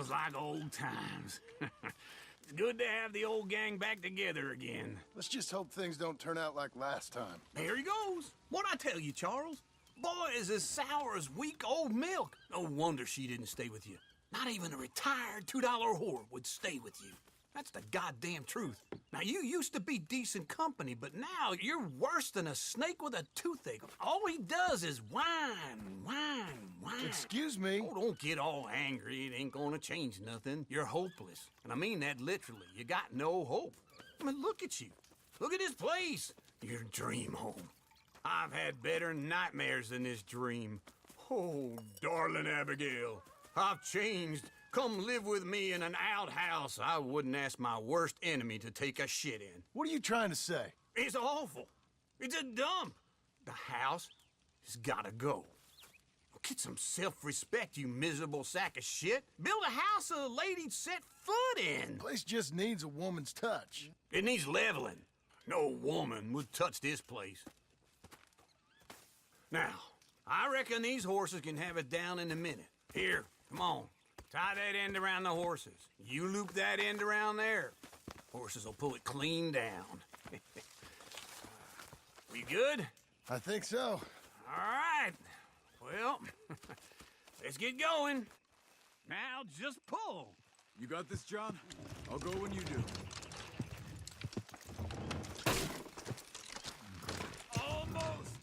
Feels like old times. It's good to have the old gang back together again. Let's just hope things don't turn out like last time. There he goes. What'd I tell you, Charles? Boy is as sour as week-old milk. No wonder she didn't stay with you. Not even a retired $2 whore would stay with you. That's the goddamn truth. Now, you used to be decent company, but now you're worse than a snake with a toothache. All he does is whine, whine, whine. Excuse me? Oh, don't get all angry. It ain't gonna change nothing. You're hopeless. And I mean that literally. You got no hope. I mean, look at you. Look at this place. Your dream home. I've had better nightmares than this dream. Oh, darling Abigail, I've changed. Come live with me in an outhouse I wouldn't ask my worst enemy to take a shit in. What are you trying to say? It's awful. It's a dump. The house has gotta go. Get some self-respect, you miserable sack of shit. Build a house a lady'd set foot in. The place just needs a woman's touch. It needs leveling. No woman would touch this place. Now, I reckon these horses can have it down in a minute. Here, come on. Tie that end around the horses. You loop that end around there. Horses will pull it clean down. We good? I think so. All right. Well, let's get going. Now just pull. You got this, John? I'll go when you do. Almost.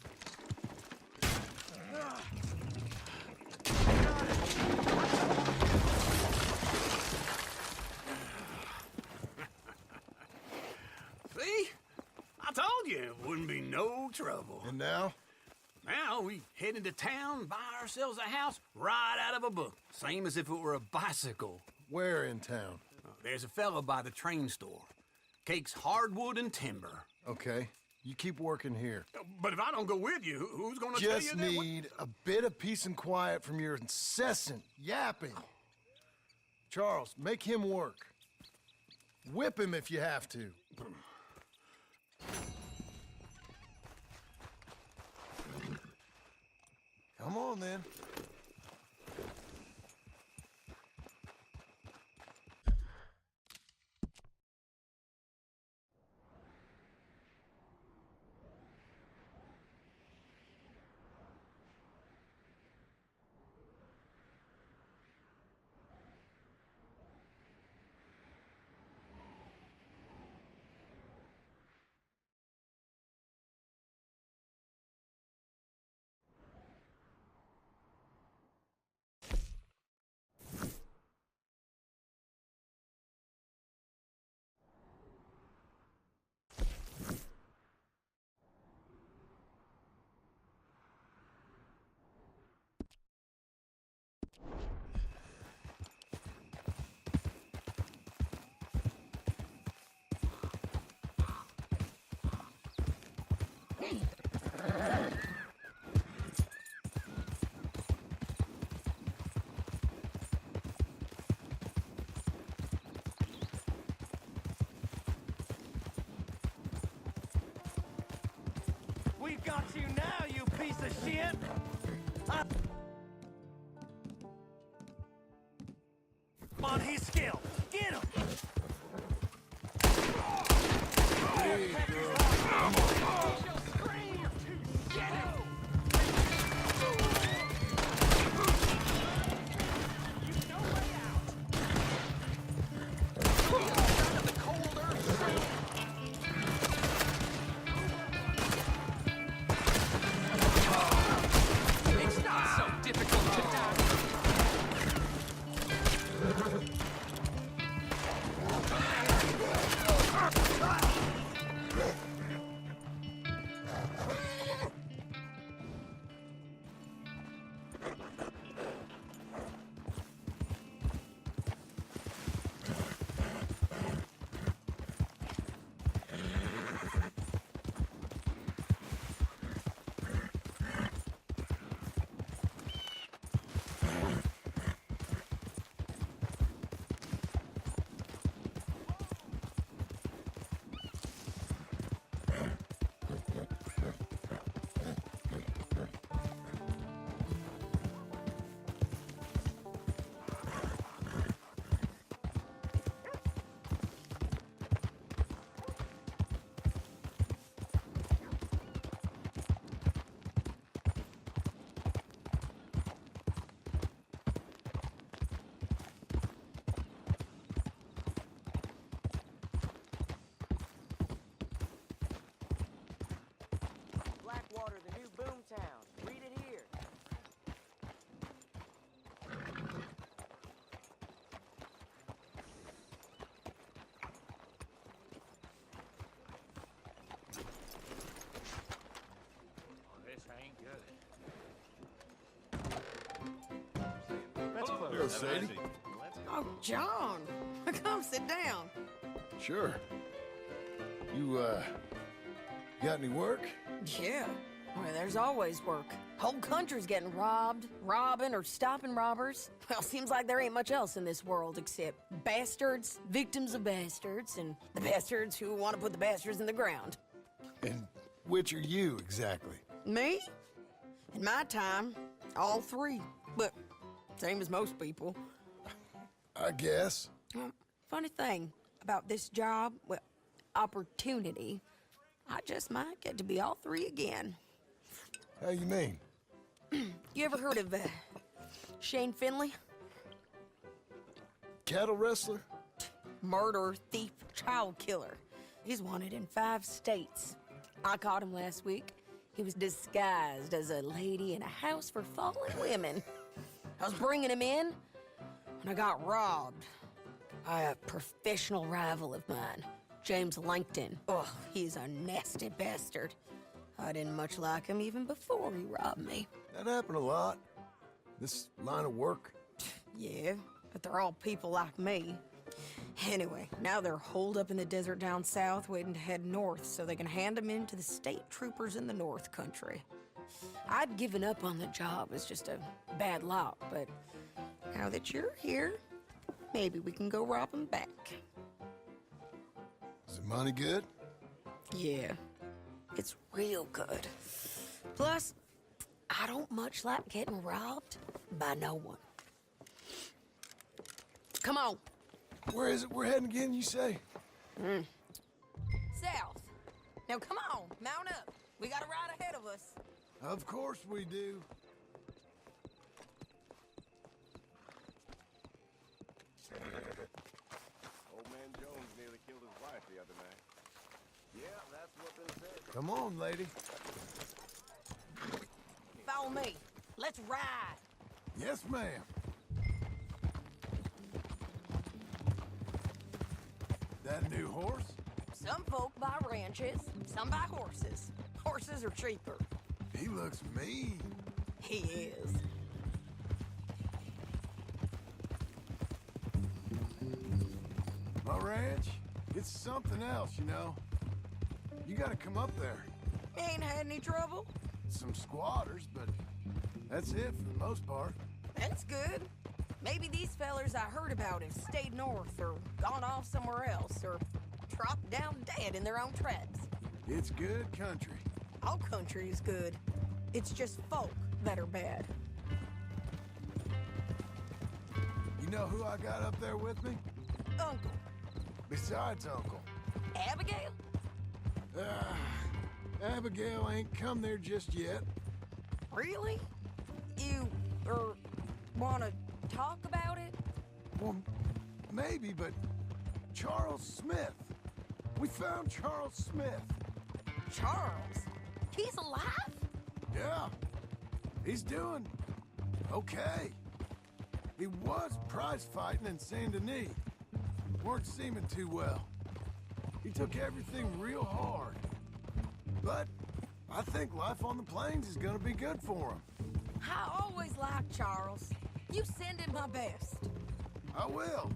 See? I told you it wouldn't be no trouble. And now? Now we head into town, buy ourselves a house right out of a book. Same as if it were a bicycle. Where in town? There's a fella by the train store. Cakes hardwood and timber. Okay, you keep working here. But if I don't go with you, who's gonna tell you Just that? need a bit of peace and quiet from your incessant yapping. Charles, make him work. Whip him if you have to. Come on, then. We've got you now, you piece of shit! On his skill! Get him! Hello, Sadie. Oh, John. Come sit down. Sure. You, got any work? Yeah. Well, there's always work. Whole country's getting robbed, robbing, or stopping robbers. Well, seems like there ain't much else in this world except bastards, victims of bastards, and the bastards who want to put the bastards in the ground. And which are you, exactly? Me? In my time, all three. But same as most people. I guess. Funny thing about this job, well, opportunity, I just might get to be all three again. How you mean? You ever heard of Shane Finley? Cattle wrestler? Murderer, thief, child killer. He's wanted in 5 states. I caught him last week. He was disguised as a lady in a house for fallen women. I was bringing him in when I got robbed by a professional rival of mine, James Langton. Oh, he's a nasty bastard. I didn't much like him even before he robbed me. That happened a lot. This line of work. Yeah, but they're all people like me. Anyway, now they're holed up in the desert down south waiting to head north so they can hand them in to the state troopers in the north country. I'd given up on the job as just a bad lot, but now that you're here, maybe we can go rob them back. Is the money good? Yeah, it's real good. Plus, I don't much like getting robbed by no one. Come on. Where is it we're heading again, you say? South. Now come on, mount up. We got a ride ahead of us. Of course we do. Old man Jones nearly killed his wife the other night. Yeah, that's what they said. Come on, lady. Follow me. Let's ride. Yes, ma'am. That new horse? Some folk buy ranches, some buy horses. Horses are cheaper. He looks mean. He is. My ranch, it's something else, you know. You gotta come up there. Ain't had any trouble? Some squatters, but that's it for the most part. That's good. Maybe these fellers I heard about have stayed north or gone off somewhere else or dropped down dead in their own tracks. It's good country. All country is good. It's just folk that are bad. You know who I got up there with me? Uncle. Besides Uncle. Abigail? Abigail ain't come there just yet. Really? You, wanna talk about it? Well, maybe, but Charles Smith. We found Charles Smith. Charles? He's alive? Yeah. He's doing okay. He was prize fighting in Saint Denis. Weren't seeming too well. He took everything real hard. But I think life on the plains is gonna be good for him. I always liked Charles. You send him my best. I will.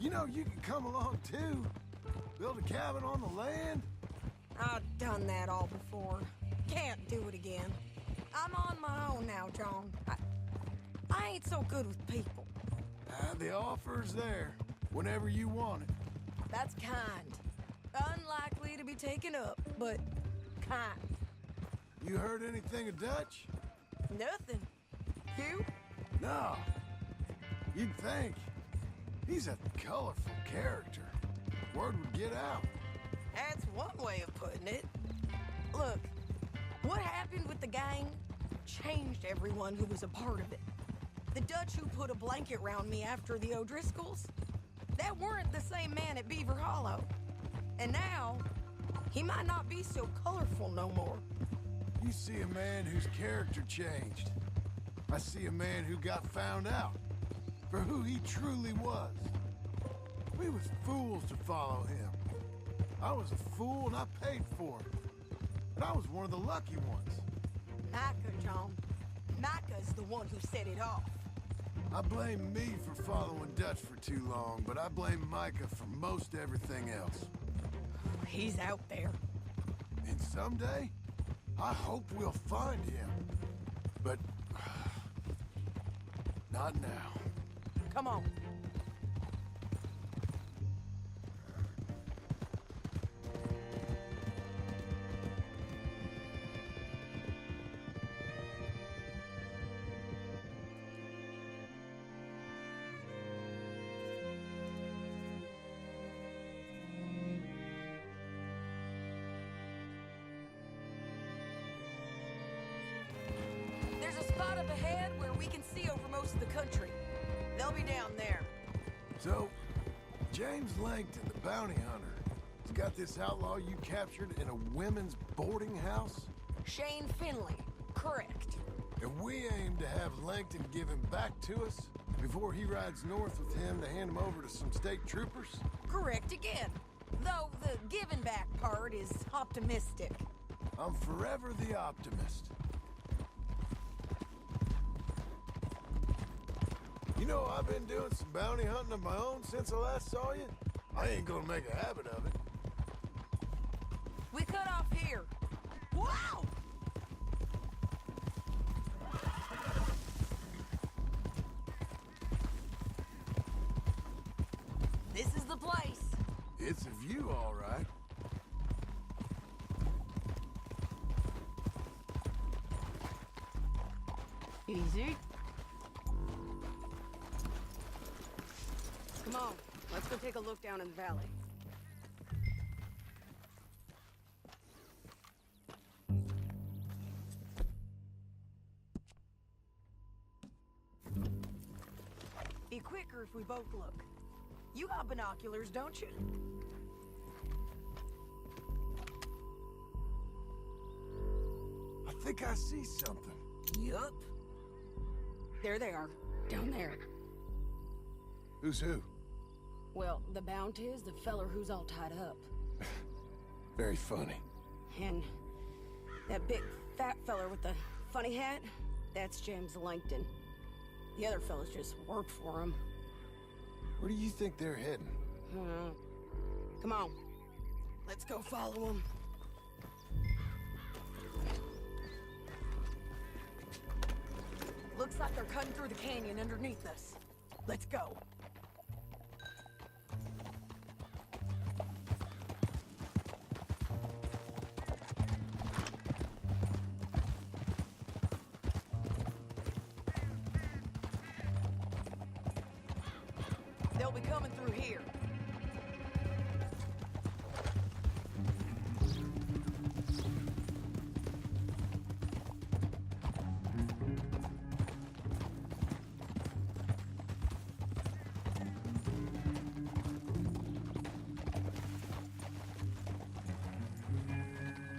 You know, you can come along too. Build a cabin on the land. I've done that all before. Can't do it again. I'm on my own now, John. I ain't so good with people. The offer's there whenever you want it. That's kind. Unlikely to be taken up, but kind. You heard anything of Dutch? Nothing. You? No. You'd think. He's a colorful character. Word would get out. That's one way of putting it. Look, what happened with the gang changed everyone who was a part of it. The Dutch who put a blanket around me after the O'Driscolls, that weren't the same man at Beaver Hollow. And now, he might not be so colorful no more. You see a man whose character changed. I see a man who got found out for who he truly was. We was fools to follow him. I was a fool and I paid for it. And I was one of the lucky ones. Micah, John. Micah's the one who set it off. I blame me for following Dutch for too long, but I blame Micah for most everything else. He's out there. And someday, I hope we'll find him. But not now. Come on. There's a spot up ahead where we can see over most of the country. They'll be down there. So, James Langton, the bounty hunter, has got this outlaw you captured in a women's boarding house? Shane Finley. Correct. And we aim to have Langton give him back to us before he rides north with him to hand him over to some state troopers? Correct again. Though the giving back part is optimistic. I'm forever the optimist. You know, I've been doing some bounty hunting of my own since I last saw you. I ain't gonna make a habit of it. We cut off here. Wow! This is the place. It's a view, all right. Easy. Come on, let's go take a look down in the valley. Be quicker if we both look. You got binoculars, don't you? I think I see something. Yup. There they are, down there. Who's who? Well, the bounty is the feller who's all tied up. Very funny. And that big fat feller with the funny hat, that's James Langton. The other fellas just work for him. Where do you think they're heading? Come on. Let's go follow them. Looks like they're cutting through the canyon underneath us. Let's go. They'll be coming through here.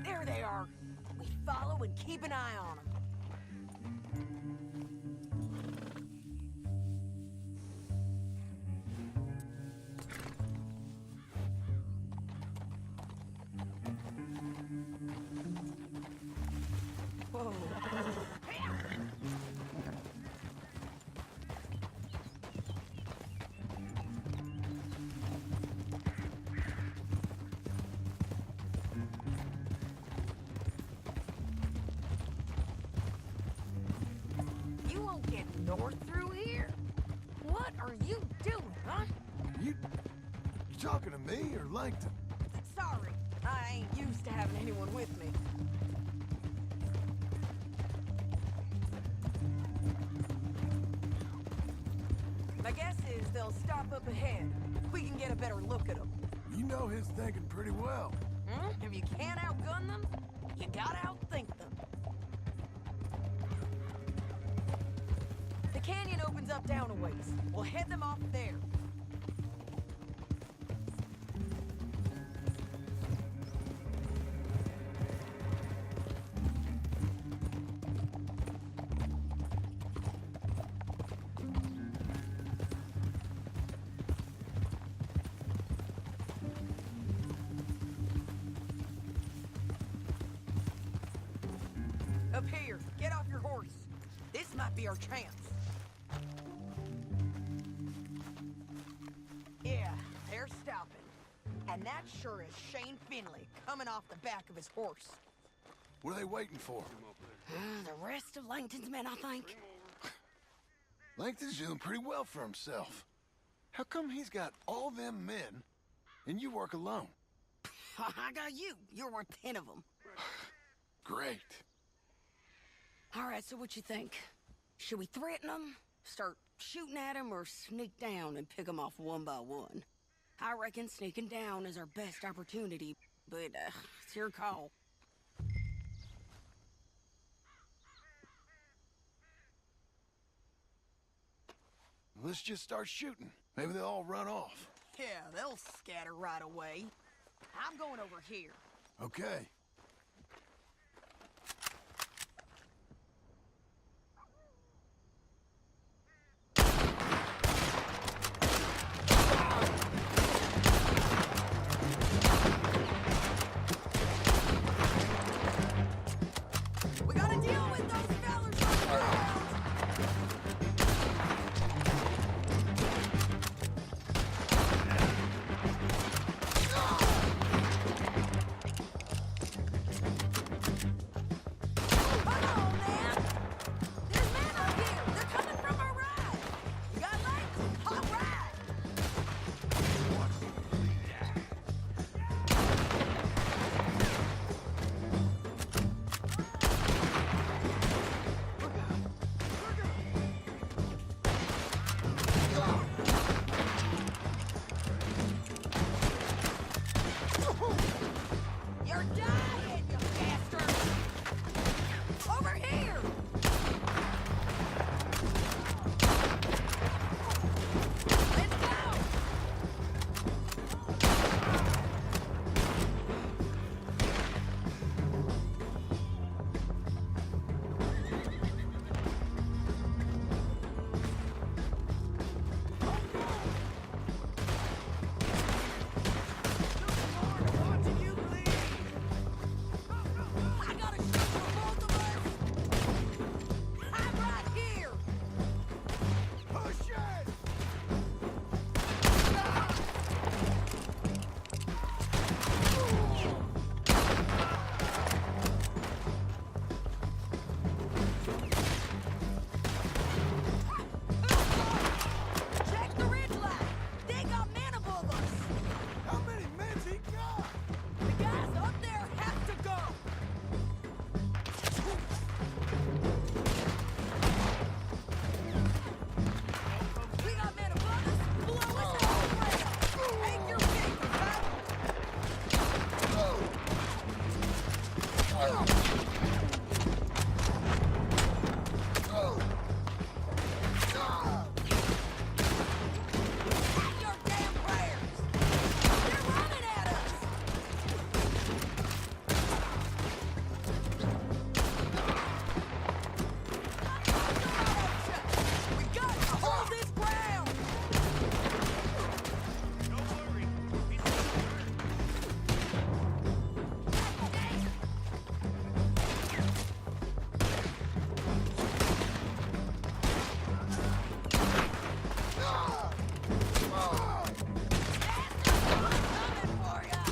There they are. We follow and keep an eye on them. Whoa. You won't get north through here? What are you doing, huh? You talking to me or Langton? Sorry, I ain't used to having anyone with me. My guess is they'll stop up ahead. We can get a better look at them. You know his thinking pretty well. If you can't outgun them, you gotta outthink them. The canyon opens up down a ways. We'll head them off there. Up here, get off your horse. This might be our chance. And that sure is Shane Finley coming off the back of his horse. What are they waiting for? The rest of Langton's men, I think. Langton's doing pretty well for himself. How come he's got all them men, and you work alone? I got you. You're worth 10 of them. Great. All right, so what you think? Should we threaten them, start shooting at them, or sneak down and pick them off one by one? I reckon sneaking down is our best opportunity, but it's your call. Let's just start shooting. Maybe they'll all run off. Yeah, they'll scatter right away. I'm going over here. Okay. We gotta deal with those fellas on the ground. You're dying, you bastard! Over here! Let's go! I gotta shoot for both of us! I'm right here! Push it! Check the ridge line! They got men above us! How many men's he got? The guys up there have to go! We got men above us! Below us and all around! Take your pick, okay? Take your damn prayers! They're running at us! We got to hold this ground! Coming for ya!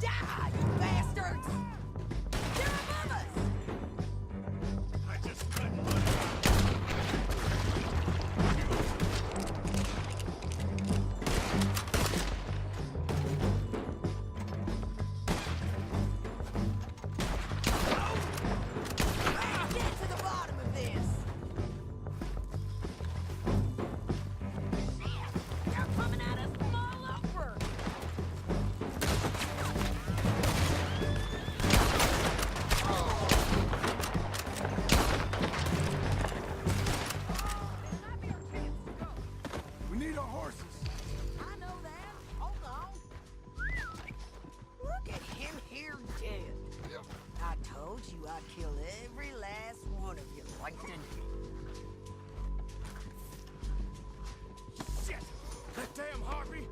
Die, you bastards! They're above us! Let's get to the bottom of this! Shit! They're coming at us from all over! This might be our chance to go. We need our horses. I know that. Hold on. Look at him here dead. I told you I'd kill every last one of you, Langton. Shit! That damn harpy!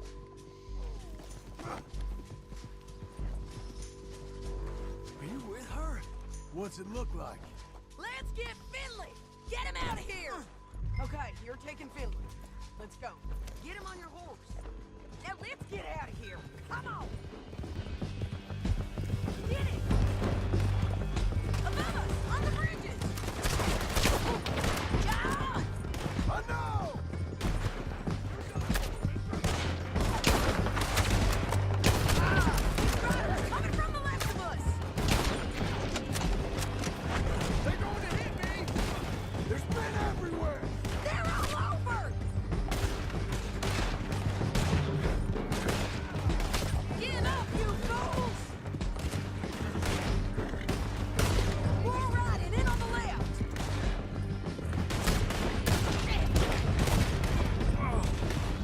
Are you with her? What's it look like? Let's get Finley! Get him out of here! Okay, you're taking Finley. Let's go. Get him on your horse. Now let's get out of here. Come on. Get it. Above us, on the bridges. John! I know! Riders coming from the left of us. They're going to hit me! There's men everywhere! They're all over. Get up, you fools! More riding in on the left.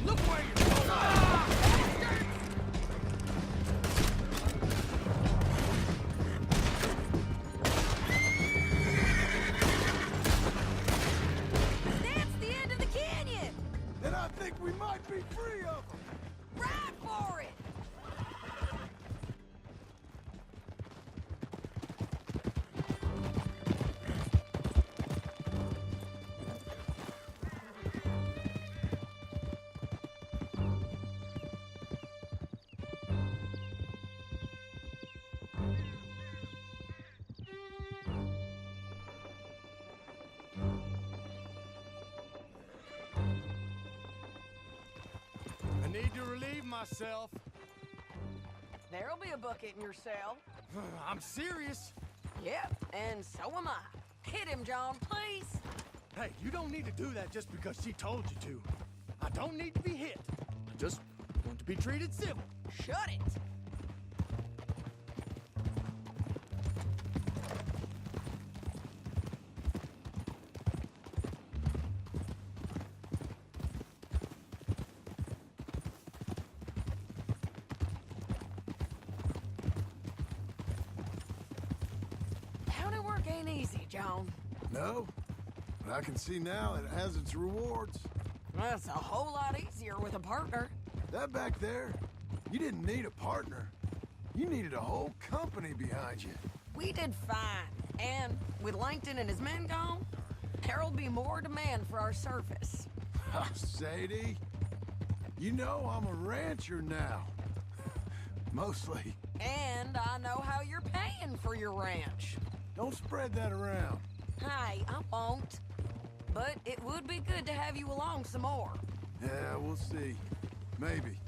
Look where you're going! Bastards! That's the end of the canyon! Then I think we might be free of them! Ride for it! I need to relieve myself. There'll be a bucket in your cell. I'm serious. Yep, and so am I. Hit him, John, please. Hey, you don't need to do that just because she told you to. I don't need to be hit. I just want to be treated civil. Shut it. County work ain't easy, John. No, but I can see now it has its rewards. That's a whole lot easier with a partner. That back there, you didn't need a partner. You needed a whole company behind you. We did fine. And with Langton and his men gone, there'll be more demand for our surface. Sadie, you know I'm a rancher now. Mostly. And I know how you're paying for your ranch. Don't spread that around. Hey, I won't. But it would be good to have you along some more. Yeah, we'll see. Maybe.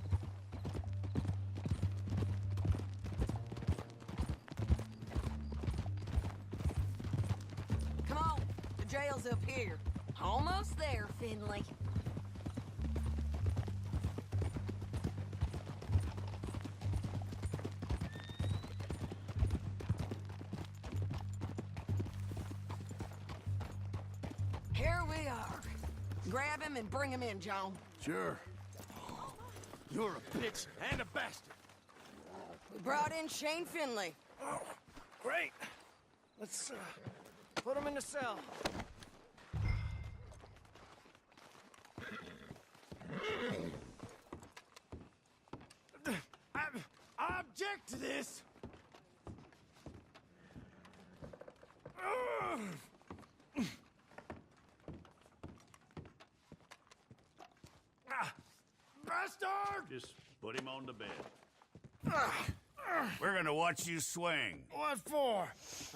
Come on, the jail's up here. Almost there, Finley. Here we are. Grab him and bring him in, John. Sure. You're a bitch and a bastard. We brought in Shane Finley. Oh, great. Let's put him in the cell. I object to this. Bastard! Just put him on the bed. We're gonna watch you swing. What for?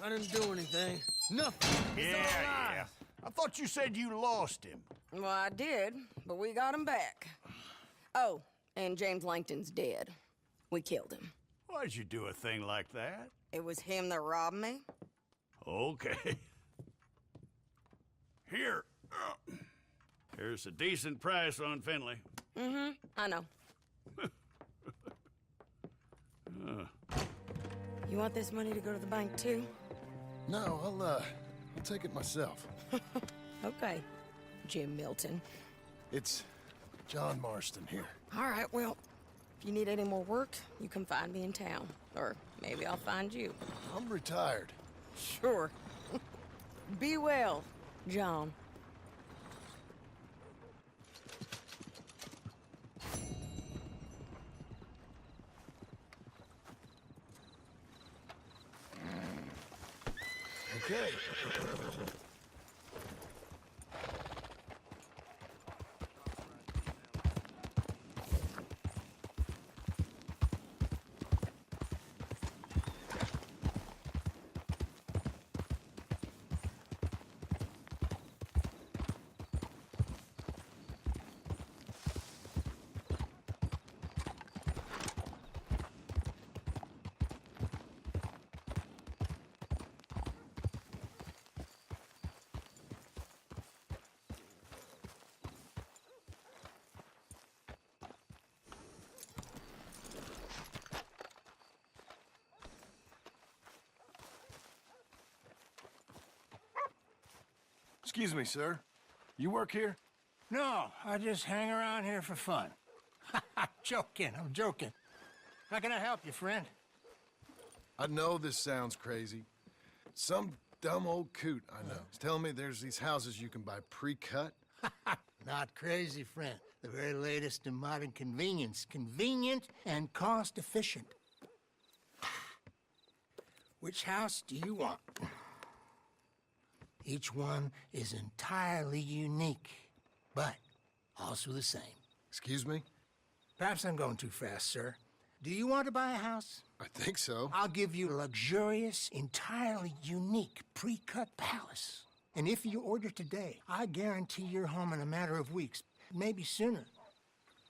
I didn't do anything. Nothing. He's alive. I thought you said you lost him. Well, I did, but we got him back. Oh, and James Langton's dead. We killed him. Why'd you do a thing like that? It was him that robbed me. Okay. Here. Here's a decent price on Finley. Mm-hmm, I know. You want this money to go to the bank, too? No, I'll take it myself. Okay, Jim Milton. It's John Marston here. All right, well, if you need any more work, you can find me in town. Or maybe I'll find you. I'm retired. Sure. Be well, John. Okay. Excuse me, sir. You work here? No, I just hang around here for fun. I'm joking. How can I help you, friend? I know this sounds crazy. Some dumb old coot I know is telling me there's these houses you can buy pre-cut. Not crazy, friend. The very latest in modern convenience. Convenient and cost-efficient. Which house do you want? Each one is entirely unique, but also the same. Excuse me? Perhaps I'm going too fast, sir. Do you want to buy a house? I think so. I'll give you a luxurious, entirely unique pre-cut palace. And if you order today, I guarantee you're home in a matter of weeks, maybe sooner.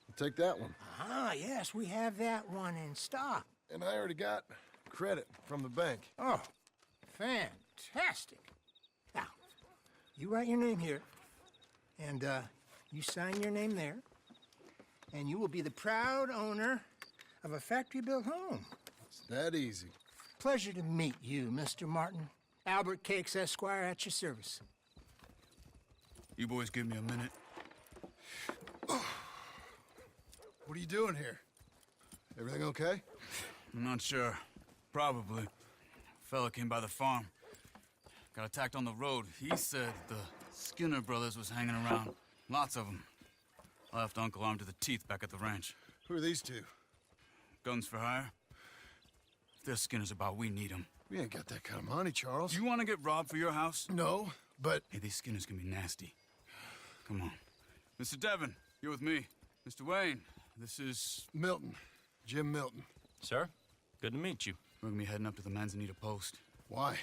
I'll take that one. Ah, yes, we have that one in stock. And I already got credit from the bank. Oh, fantastic. Now, you write your name here, and you sign your name there, and you will be the proud owner of a factory-built home. It's that easy. Pleasure to meet you, Mr. Martin. Albert Cakes, Esquire, at your service. You boys give me a minute. What are you doing here? Everything okay? I'm not sure. Probably. Fella came by the farm. Got attacked on the road. He said the Skinner brothers was hanging around. Lots of them. I left Uncle armed to the teeth back at the ranch. Who are these two? Guns for hire? If there's Skinner's about, we need them. We ain't got that kind of money, Charles. You want to get robbed for your house? No, but... Hey, these Skinners can be nasty. Come on. Mr. Devon, you're with me. Mr. Wayne, this is... Milton. Jim Milton. Sir, good to meet you. We're gonna be heading up to the Manzanita post. Why?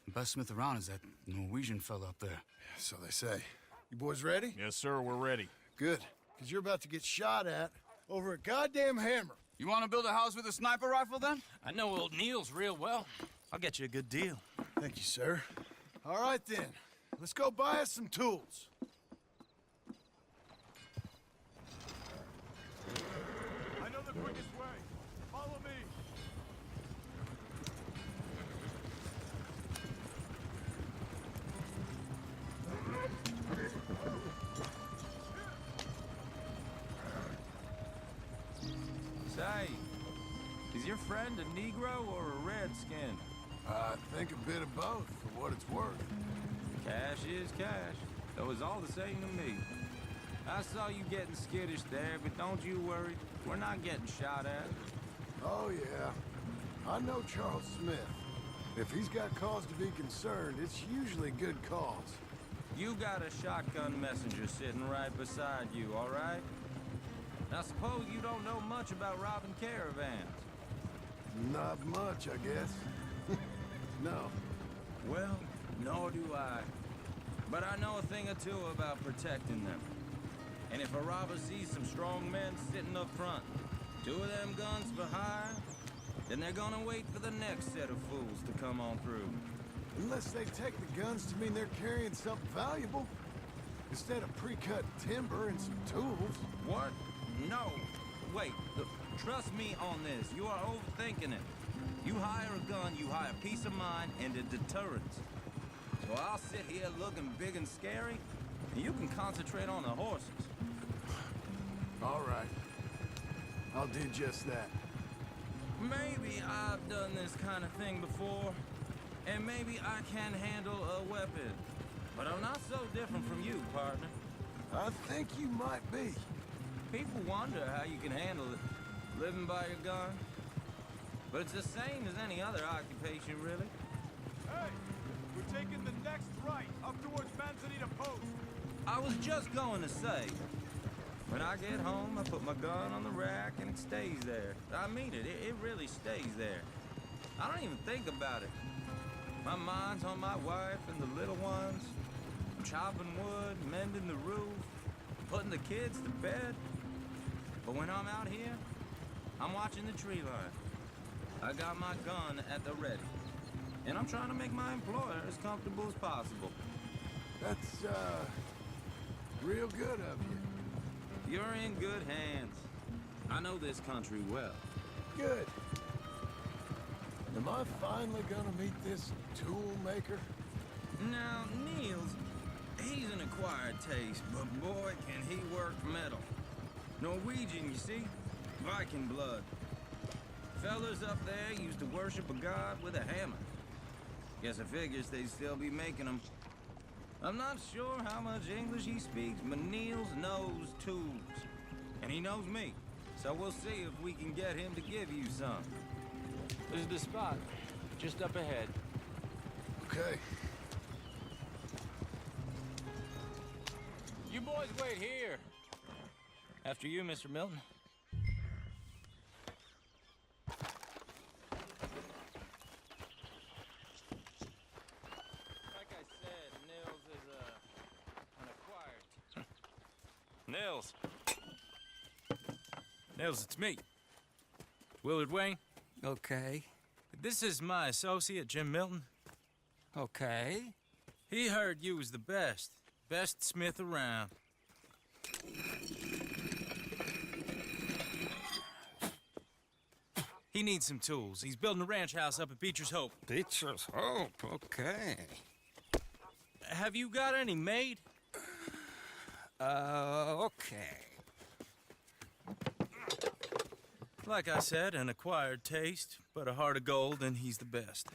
The best smith around is that Norwegian fella up there. So they say. You boys ready? Yes, sir, we're ready. Good. Because you're about to get shot at over a goddamn hammer. You want to build a house with a sniper rifle, then? I know old Neil's real well. I'll get you a good deal. Thank you, sir. All right, then. Let's go buy us some tools. I know the quickest way. Follow me. Say, is your friend a Negro or a Redskin? I think a bit of both, for what it's worth. Cash is cash, though it's all the same to me. I saw you getting skittish there, but don't you worry. We're not getting shot at. Oh, yeah. I know Charles Smith. If he's got cause to be concerned, it's usually good cause. You got a shotgun messenger sitting right beside you, all right? Now, suppose you don't know much about robbing caravans. Not much, I guess. No. Well, nor do I. But I know a thing or two about protecting them. And if a robber sees some strong men sitting up front, 2 of them guns for hire, then they're gonna wait for the next set of fools to come on through. Unless they take the guns to mean they're carrying something valuable. Instead of pre-cut timber and some tools. What? No. Wait, look, trust me on this. You are overthinking it. You hire a gun, you hire peace of mind and a deterrence. So I'll sit here looking big and scary, and you can concentrate on the horses. All right. I'll do just that. Maybe I've done this kind of thing before, and maybe I can handle a weapon. But I'm not so different from you, partner. I think you might be. People wonder how you can handle it, living by your gun. But it's the same as any other occupation, really. Hey, we're taking the next right up towards Manzanita Post. I was just going to say, when I get home, I put my gun on the rack and it stays there. I mean it, it really stays there. I don't even think about it. My mind's on my wife and the little ones. I'm chopping wood, mending the roof, putting the kids to bed. But when I'm out here, I'm watching the tree line. I got my gun at the ready. And I'm trying to make my employer as comfortable as possible. That's, real good of you. You're in good hands. I know this country well. Good. Am I finally gonna meet this tool maker? Now, Niels, He's an acquired taste, but boy, can he work metal. Norwegian, you see? Viking blood. Fellas up there used to worship a god with a hammer. Guess I figures they'd still be making them. I'm not sure how much English he speaks, but Niels knows tools. And he knows me. So we'll see if we can get him to give you some. This is the spot. Just up ahead. Okay. You boys wait here. After you, Mr. Milton. Like I said, Nils is an acquired. Nils. Nils, it's me. Willard Wayne. Okay. This is my associate, Jim Milton. Okay. He heard you was the best. Best smith around. He needs some tools. He's building a ranch house up at Beecher's Hope. Beecher's Hope, okay. Have you got any made? Okay. Like I said, an acquired taste, but a heart of gold, and he's the best.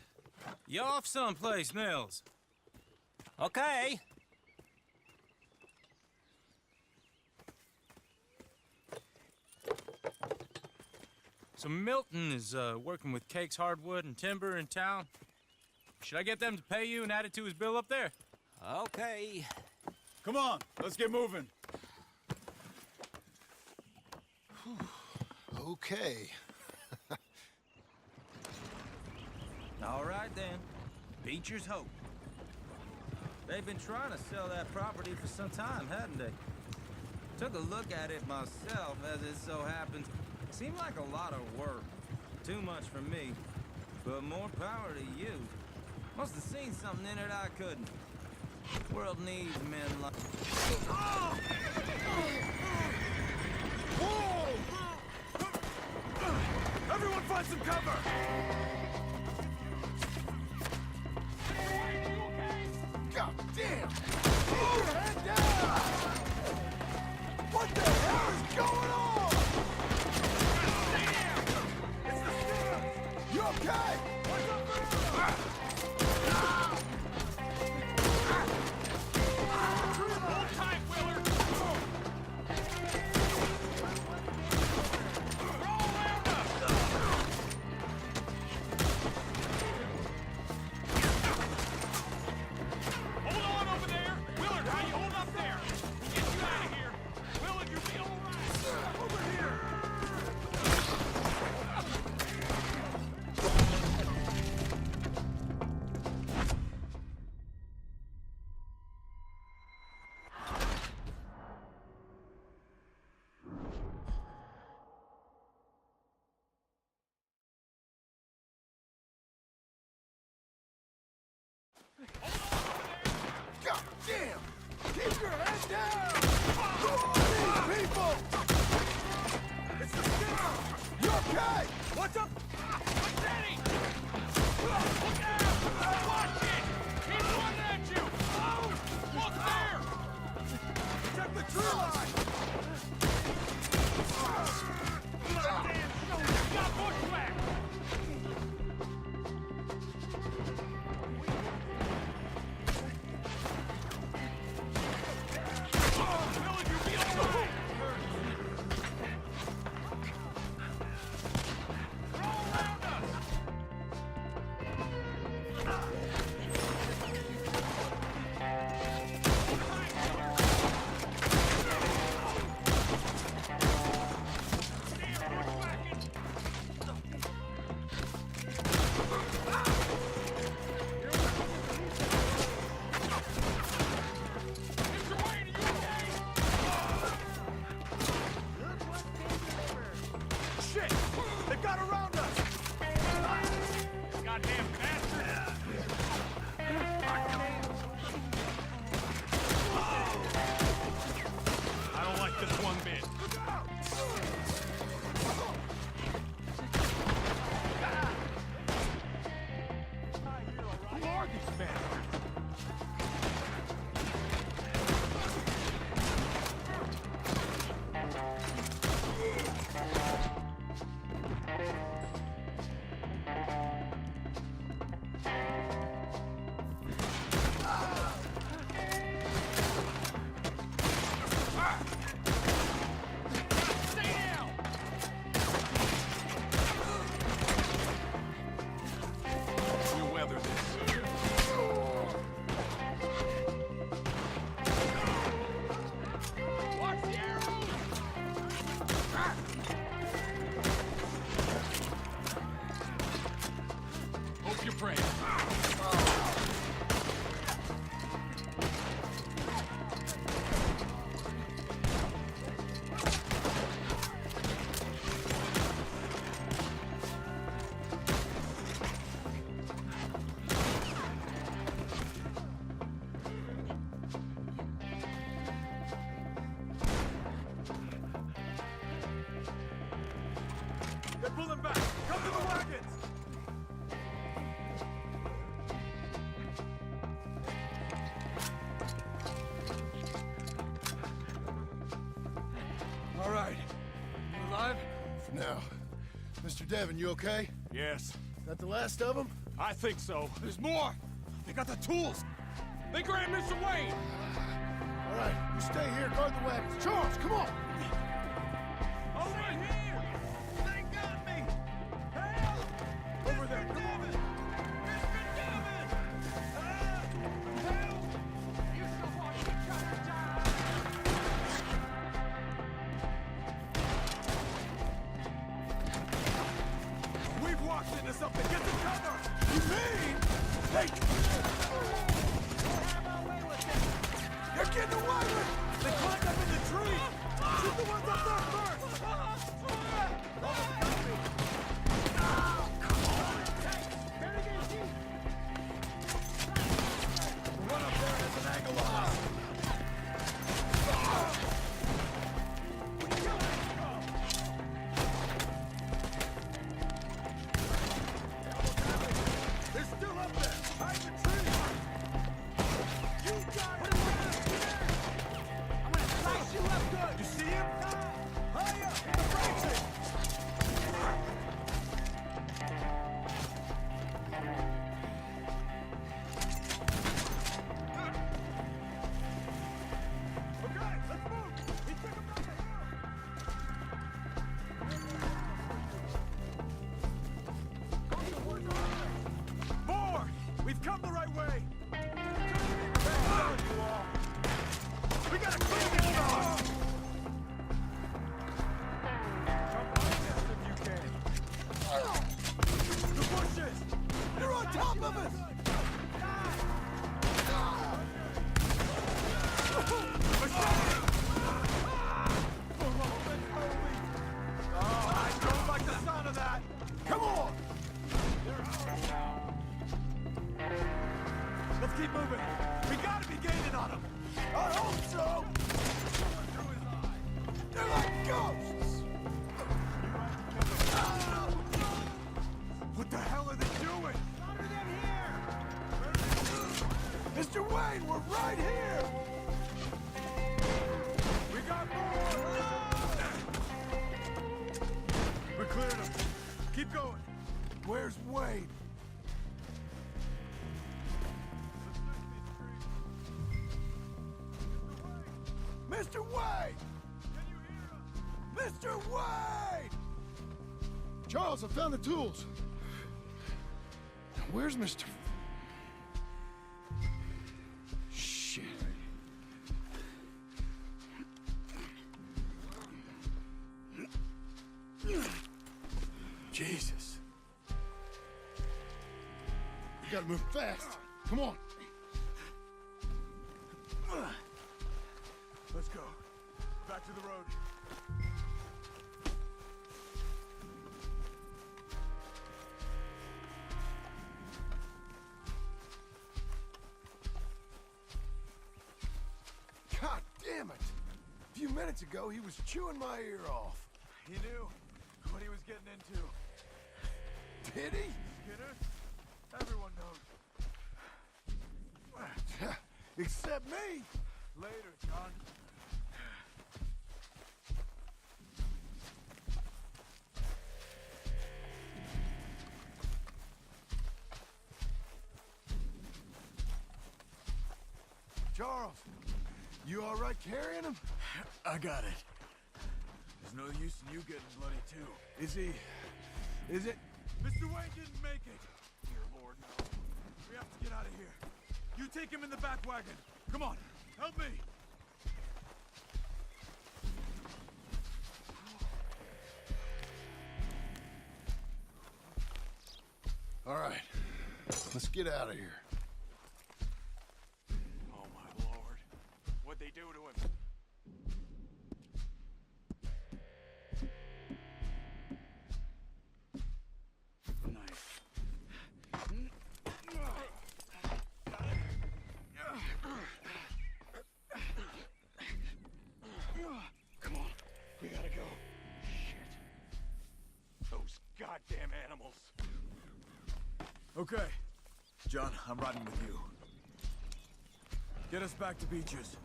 You off someplace, Nils? Okay. So Milton is working with Cakes Hardwood and Timber in town. Should I get them to pay you and add it to his bill up there? Okay. Come on, let's get moving. Okay. All right, then. Beecher's Hope. They've been trying to sell that property for some time, hadn't they? Took a look at it myself, as it so happens. Seemed like a lot of work. Too much for me. But more power to you. Must have seen something in it I couldn't. World needs men like... Whoa! Everyone find some cover! God damn! Keep your head down! What the hell is going on? It's the stairs! You okay? What's up there? Hold tight, Willard! They're all around us! Hold on over there! Willard, how you hold up there? We'll get you out of here! Willard, you'll be all right! Over here! God damn! Keep your head down! Who are these people? It's the skinner! You okay? What's up? What's Eddie? Look out! Watch it! He's running at you! Oh! Look there! Check the tree line! You got bushwhacked! friend. They're pulling back! Come to the wagons! All right. You alive? For now. Mr. Devon, you okay? Yes, That the last of them? I think so. There's more! They got the tools! They grabbed Mr. Wayne! All right, you stay here, guard the wagons. Charles, come on! Over here! They got me! Help! Over there, come on! Mr. Devon! Help! You should watch each other die! We've walked into something! Get some cover! You mean? Hey! They're getting away with it! They climbed up in the tree! Shoot the ones up there first! The one up there has an angle on us. They're still up there! Hide the tree! You guys! I'm gonna slice you up good! You see him? Hurry up! The brakes it! Okay, let's move! He took him down the hill! More! We've come the right way! Back down, you all! We gotta clear this guy! Jump on this if you can. The bushes! They're on top of us! Machete! Oh, I don't like the sound of that! Come on! Let's keep moving. We gotta be gaining on them. I hope so! They're like ghosts! What the hell are they doing? Mr. Wayne, we're right here! We got more! We cleared them. Keep going. Where's Wayne? Mr. Wayne! Mr. Wayne! Charles, I found the tools. Now, where's Mr. Shit. Jesus. We gotta move fast. Come on. Let's go. Back to the road. God damn it! A few minutes ago, he was chewing my ear off. He knew what he was getting into. Did he? Skinner? Everyone knows. Except me. Later, John. Charles, you all right carrying him? I got it. There's no use in you getting bloody too. Is he... is it... Mr. Wayne didn't make it. Dear Lord, no. We have to get out of here. You take him in the back wagon. Come on, help me. All right. Let's get out of here. Oh, my lord. What'd they do to him? Come on, we gotta go. Shit. Those goddamn animals. Okay. John, I'm riding with you. Get us back to Beaches.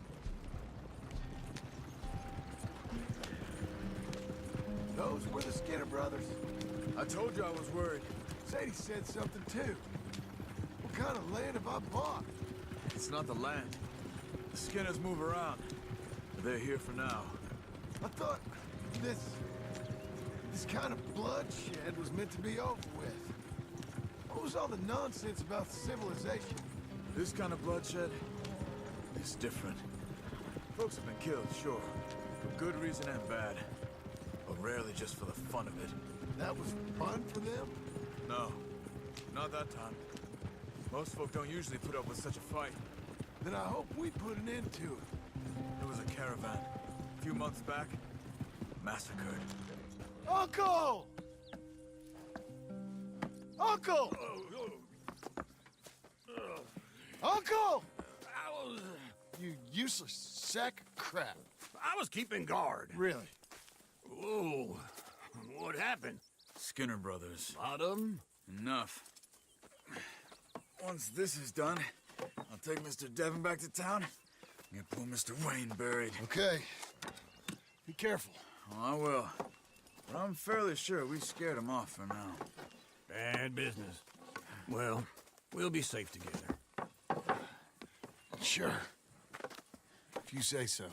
Those were the Skinner brothers. I told you I was worried. Sadie said something too. What kind of land have I bought? It's not the land. The Skinners move around. But they're here for now. I thought this kind of bloodshed was meant to be over with. What was all the nonsense about civilization? This kind of bloodshed is different. Folks have been killed, sure. For good reason and bad. But rarely just for the fun of it. That was fun for them? No. Not that time. Most folk don't usually put up with such a fight. Then I hope we put an end to it. There was a caravan. A few months back. Massacred. Uncle! Uncle! Uncle! You useless sack of crap. I was keeping guard. Really? Whoa. What happened? Skinner brothers. Lot of them? Enough. Once this is done, I'll take Mr. Devon back to town and get poor Mr. Wayne buried. Okay. Be careful. Oh, I will. But I'm fairly sure we scared him off for now. Bad business. Well, we'll be safe together. Sure. If you say so.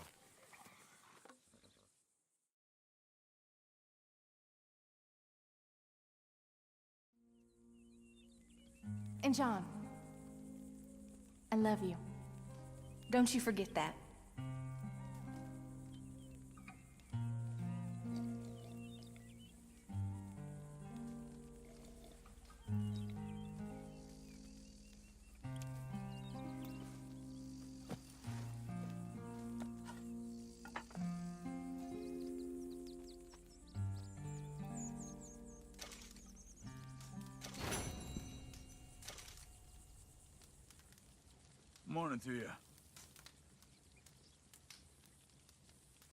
And John, I love you. Don't you forget that. Morning to you.